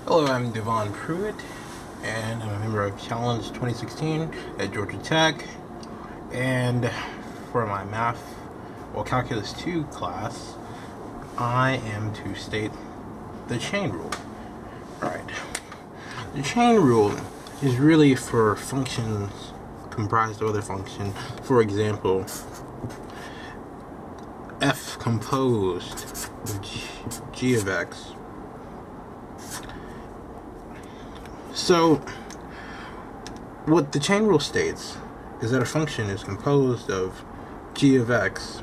Hello, I'm Devon Pruitt, and I'm a member of Challenge 2016 at Georgia Tech. And for my math, Calculus 2 class, I am to state the chain rule. Alright. The chain rule is really for functions comprised of other functions. For example, f composed of g of x. So, what the chain rule states is that a function is composed of g of x,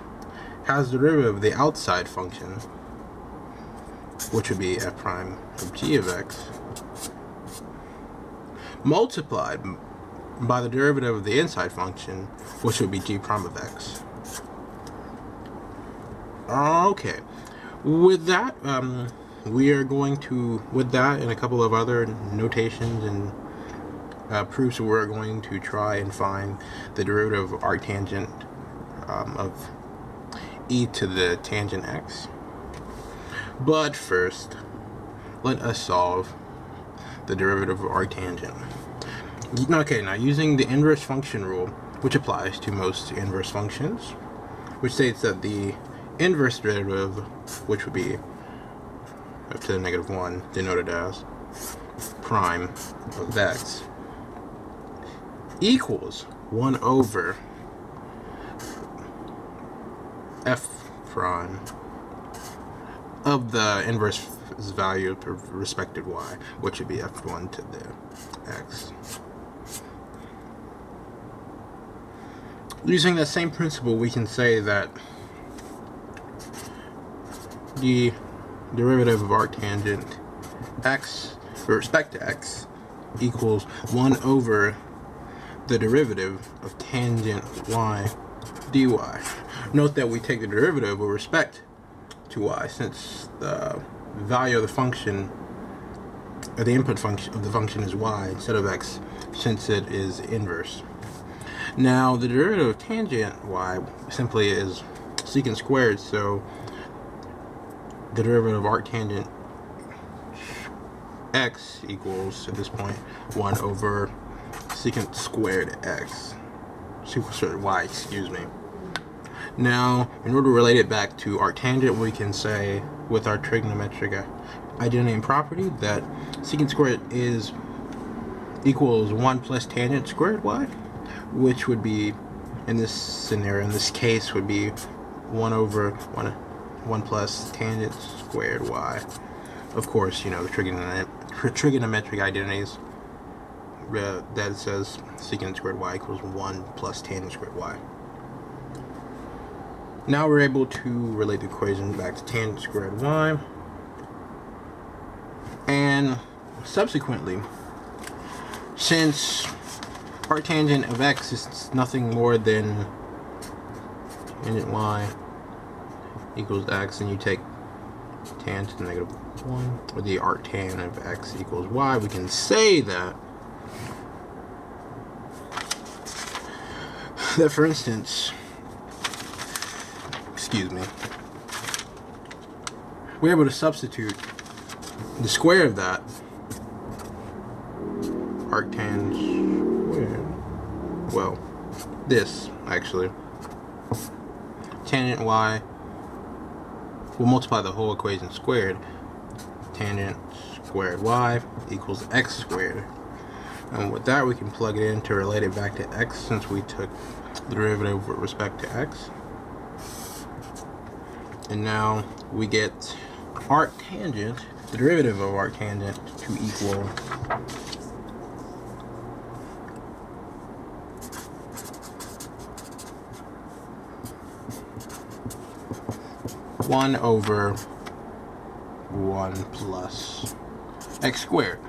has the derivative of the outside function, which would be f prime of g of x, multiplied by the derivative of the inside function, which would be g prime of x. Okay, with that, we are going to, with that and a couple of other notations and proofs, we're going to try and find the derivative of arctangent of e to the tangent x. But first, let us solve the derivative of arctangent. Okay, now using the inverse function rule, which applies to most inverse functions, which states that the inverse derivative, which would be f to the negative 1, denoted as prime of x, equals 1 over f prime of the inverse value of respective y, which would be f1 to the x. Using that same principle, we can say that the derivative of arctangent x with respect to x equals 1 over the derivative of tangent y dy. Note that we take the derivative with respect to y, since the value of the function, or the input function of the function, is y instead of x, since it is inverse. Now, the derivative of tangent y simply is secant squared, so the derivative of arctangent x equals, at this point, 1 over secant squared x. Y, excuse me. Now, in order to relate it back to arctangent, we can say, with our trigonometric identity and property, that secant squared equals 1 plus tangent squared y, which would be, in this scenario, in this case, would be 1 over 1 plus tangent squared y. Of course, you know, the trigonometric identities, that says secant squared y equals 1 plus tangent squared y. Now we're able to relate the equation back to tangent squared y. And subsequently, since arctangent of x is nothing more than tangent y equals x, and you take tan to the negative 1, or the arctan of x equals y, we can say that for instance, excuse me, we're able to substitute the square of that arctan squared, well, this actually, tangent y, we'll multiply the whole equation squared, tangent squared y equals x squared. And with that, we can plug it in to relate it back to x, since we took the derivative with respect to x. And now we get arctangent, the derivative of arctangent, to equal one over 1 plus x squared.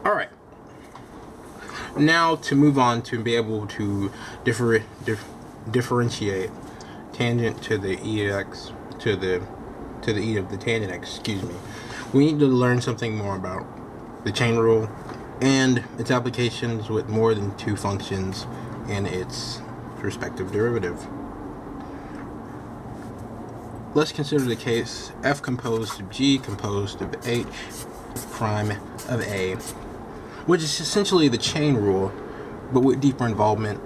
Alright. Now to move on to be able to differentiate tangent to the ex to the e of the tangent x, excuse me, we need to learn something more about the chain rule and its applications with more than two functions and its respective derivative. let's consider the case f composed of g composed of h prime of a, which is essentially the chain rule, but with deeper involvement.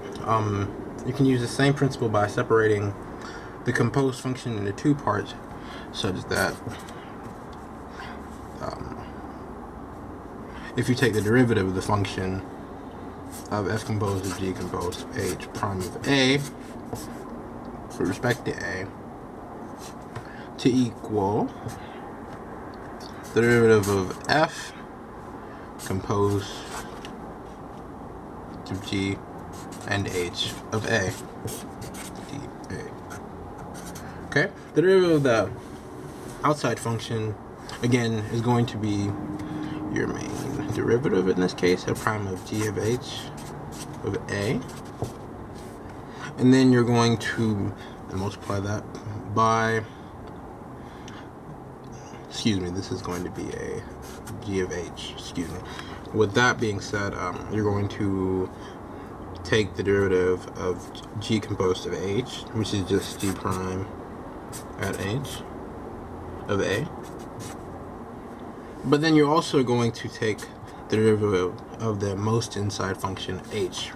You can use the same principle by separating the composed function into two parts, such that if you take the derivative of the function of f composed of g composed of h prime of a with respect to a to equal the derivative of f composed of g and h of a dA. Okay, the derivative of the outside function again is going to be your main derivative in this case, f prime of g of h of a, and then you're going to multiply that by, this is going to be a g of h, With that being said, you're going to take the derivative of g composed of h, which is just g prime at h of a, but then you're also going to take the derivative of the most inside function h,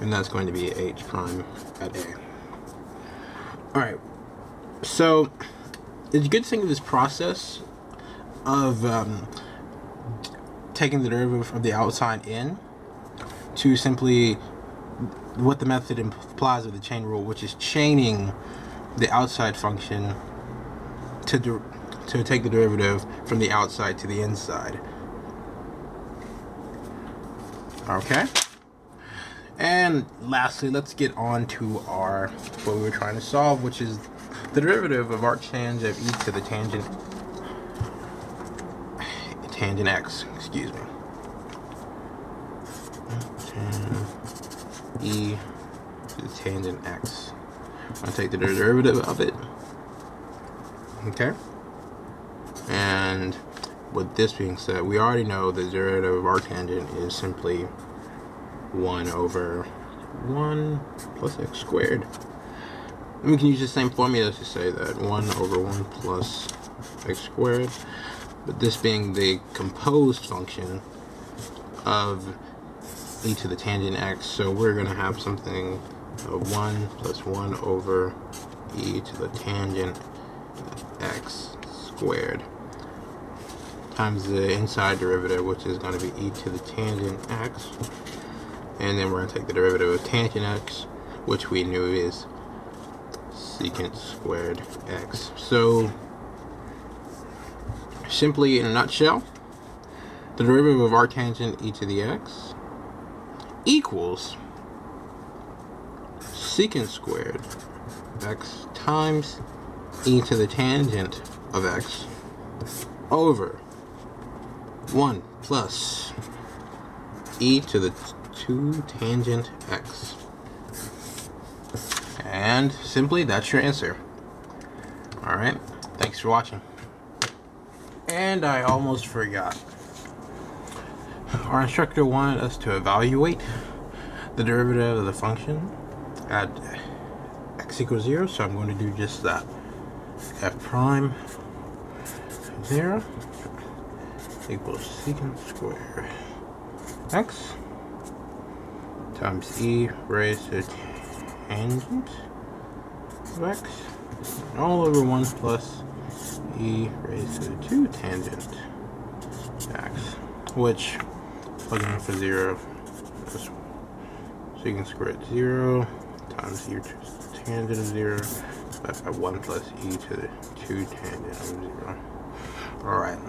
and that's going to be h prime at a. Alright, so it's good to think of this process of taking the derivative of the outside in to simply what the method implies with the chain rule, which is chaining the outside function to take the derivative from the outside to the inside. Okay, and lastly, let's get on to what we were trying to solve, which is the derivative of arctan of e to the tangent x, e to the tangent x. I'll take the derivative of it. Okay, and with this being said, we already know the derivative of arctangent is simply 1 over 1 plus x squared. And we can use the same formula to say that 1 over 1 plus x squared, but this being the composed function of e to the tangent x, so we're going to have something of 1 plus 1 over e to the tangent x squared times the inside derivative, which is going to be e to the tangent x, and then we're going to take the derivative of tangent x, which we knew is secant squared x. So simply in a nutshell, the derivative of arctangent e to the x equals secant squared x times e to the tangent of x over 1 plus e to the 2 tangent x. And simply, that's your answer. Alright, thanks for watching. And I almost forgot. Our instructor wanted us to evaluate the derivative of the function at x equals 0, so I'm going to do just that. F prime 0 equals secant squared x times e raised to tangent of x all over 1 plus e raised to 2 tangent x, which, plugging in for 0, is secant squared 0 times e to the tangent of 0 by 1 plus e to the 2 tangent of 0. Alright.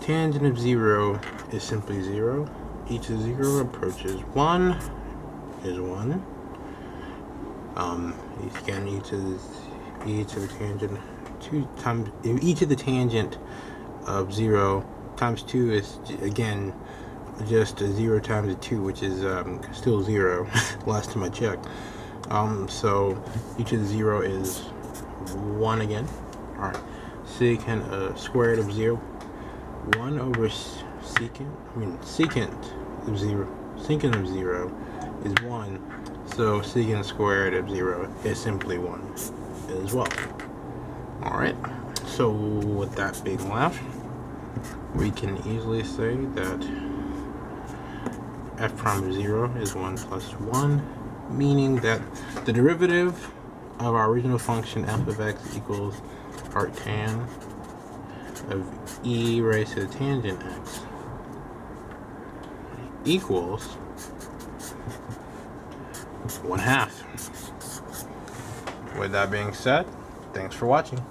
Tangent of 0 is simply 0. E to 0 approaches 1 is 1. Again, e to the tangent 2 times e to the tangent of 0 times 2 is again just a 0 times a 2, which is still 0 last time I checked. So e to the 0 is 1 again. Alright, secant squared of 0, 1 over secant of 0, secant of 0 is 1, so secant squared of 0 is simply 1. as well. Alright, so with that being left, we can easily say that f prime of 0 is 1 plus 1, meaning that the derivative of our original function f of x equals arctan of e raised to the tangent x equals 1/2. With that being said, thanks for watching.